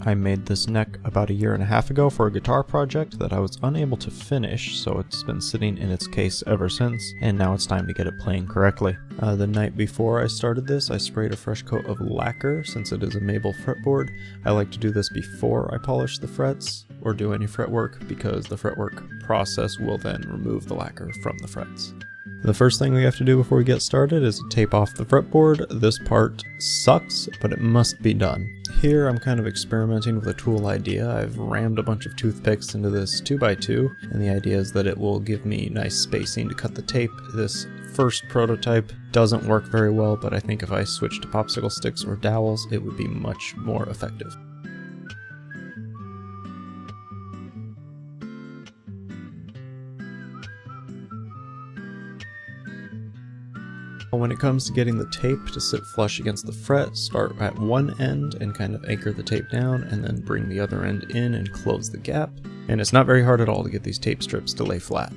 I made this neck about 1.5 years ago for a guitar project that I was unable to finish, so it's been sitting in its case ever since, and now it's time to get it playing correctly. The night before I started this, I sprayed a fresh coat of lacquer. Since it is a maple fretboard, I like to do this before I polish the frets or do any fretwork, because the fretwork process will then remove the lacquer from the frets. The first thing we have to do before we get started is to tape off the fretboard. This part sucks, but it must be done. Here I'm kind of experimenting with a tool idea. I've rammed a bunch of toothpicks into this 2x2, and the idea is that it will give me nice spacing to cut the tape. This first prototype doesn't work very well, but I think if I switch to popsicle sticks or dowels, it would be much more effective. When it comes to getting the tape to sit flush against the fret, start at one end and kind of anchor the tape down, and then bring the other end in and close the gap. And it's not very hard at all to get these tape strips to lay flat.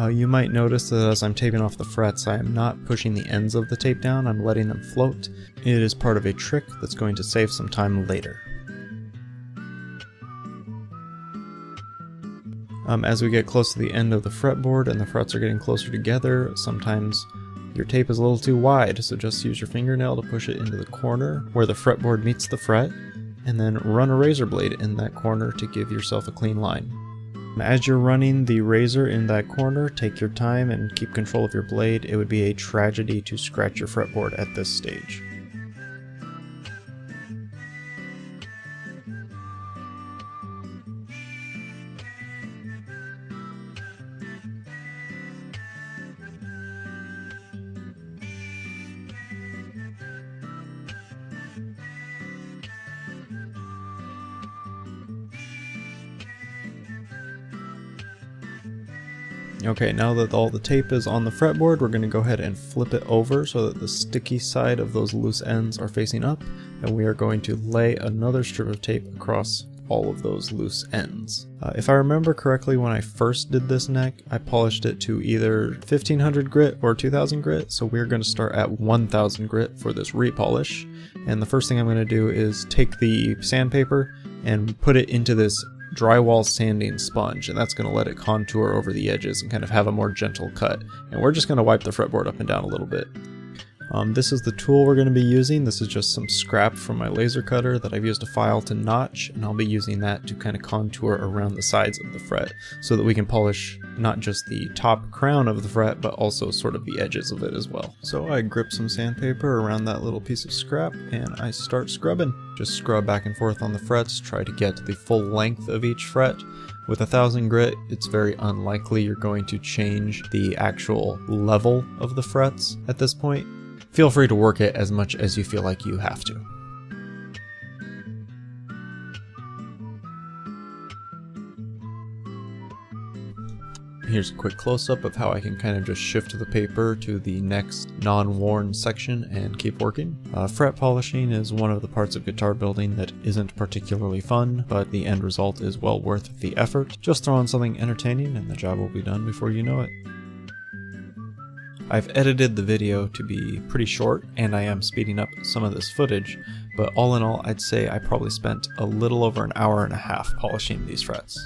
You might notice that as I'm taping off the frets, I am not pushing the ends of the tape down, I'm letting them float. It is part of a trick that's going to save some time later. As we get close to the end of the fretboard and the frets are getting closer together, sometimes your tape is a little too wide, so just use your fingernail to push it into the corner where the fretboard meets the fret, and then run a razor blade in that corner to give yourself a clean line. As you're running the razor in that corner, take your time and keep control of your blade. It would be a tragedy to scratch your fretboard at this stage. Okay, now that all the tape is on the fretboard, we're going to go ahead and flip it over so that the sticky side of those loose ends are facing up, and we are going to lay another strip of tape across all of those loose ends. If I remember correctly, when I first did this neck, I polished it to either 1500 grit or 2000 grit, so we're going to start at 1000 grit for this repolish. And the first thing I'm going to do is take the sandpaper and put it into this drywall sanding sponge, and that's going to let it contour over the edges and kind of have a more gentle cut. And we're just going to wipe the fretboard up and down a little bit. This is the tool we're going to be using. This is just some scrap from my laser cutter that I've used a file to notch, and I'll be using that to kind of contour around the sides of the fret so that we can polish not just the top crown of the fret, but also sort of the edges of it as well. So I grip some sandpaper around that little piece of scrap and I start scrubbing. Just scrub back and forth on the frets, try to get the full length of each fret. With 1000 grit, it's very unlikely you're going to change the actual level of the frets at this point. Feel free to work it as much as you feel like you have to. Here's a quick close-up of how I can kind of just shift the paper to the next non-worn section and keep working. Fret polishing is one of the parts of guitar building that isn't particularly fun, but the end result is well worth the effort. Just throw on something entertaining and the job will be done before you know it. I've edited the video to be pretty short, and I am speeding up some of this footage, but all in all, I'd say I probably spent a little over an hour and a half polishing these frets.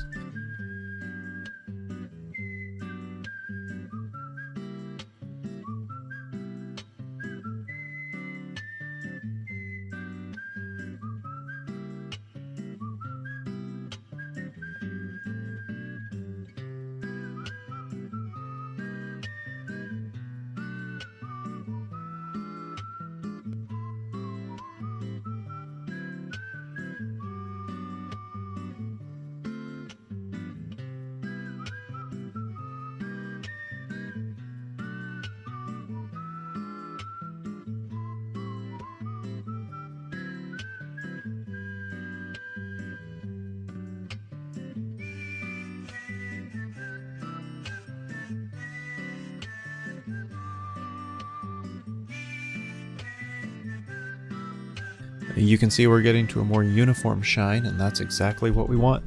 You can see we're getting to a more uniform shine, and that's exactly what we want.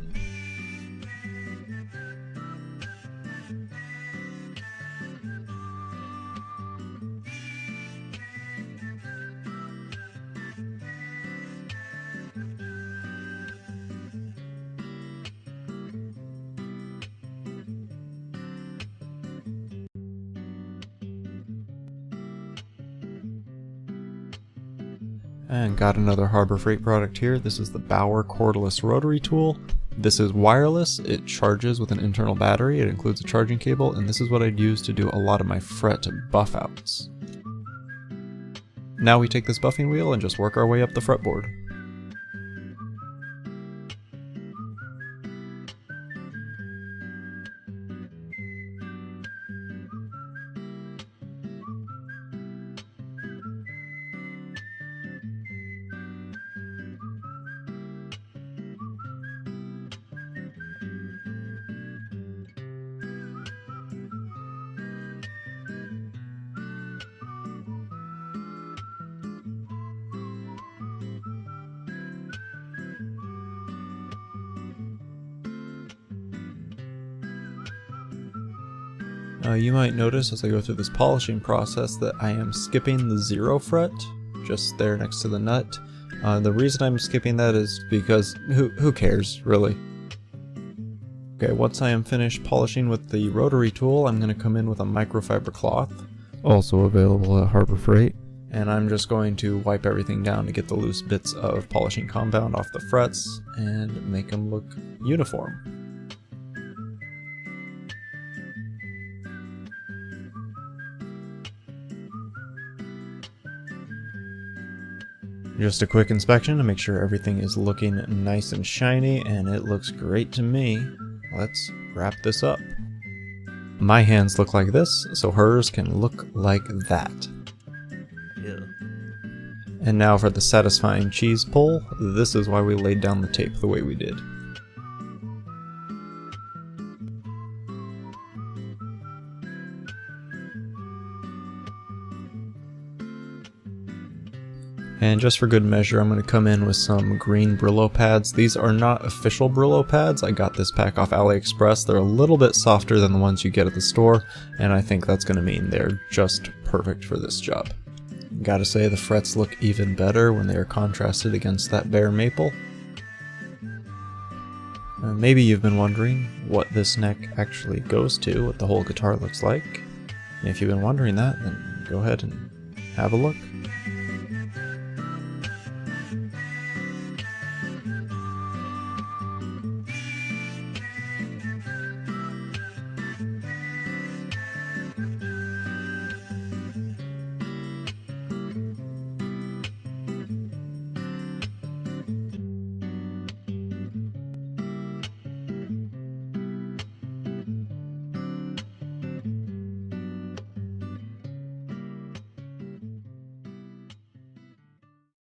And got another Harbor Freight product here. This is the Bauer cordless rotary tool. This is wireless, it charges with an internal battery, it includes a charging cable, and this is what I'd use to do a lot of my fret buff outs. Now we take this buffing wheel and just work our way up the fretboard. You might notice as I go through this polishing process that I am skipping the 0 fret, just there next to the nut. The reason I'm skipping that is because who cares, really? Okay, once I am finished polishing with the rotary tool, I'm going to come in with a microfiber cloth, also available at Harbor Freight, and I'm just going to wipe everything down to get the loose bits of polishing compound off the frets and make them look uniform. Just a quick inspection to make sure everything is looking nice and shiny, and it looks great to me. Let's wrap this up. My hands look like this, so hers can look like that. Yeah. And now for the satisfying cheese pull. This is why we laid down the tape the way we did. And just for good measure, I'm going to come in with some green Brillo pads. These are not official Brillo pads. I got this pack off AliExpress. They're a little bit softer than the ones you get at the store, and I think that's going to mean they're just perfect for this job. Gotta say, the frets look even better when they are contrasted against that bare maple. Maybe you've been wondering what this neck actually goes to, what the whole guitar looks like. And if you've been wondering that, then go ahead and have a look.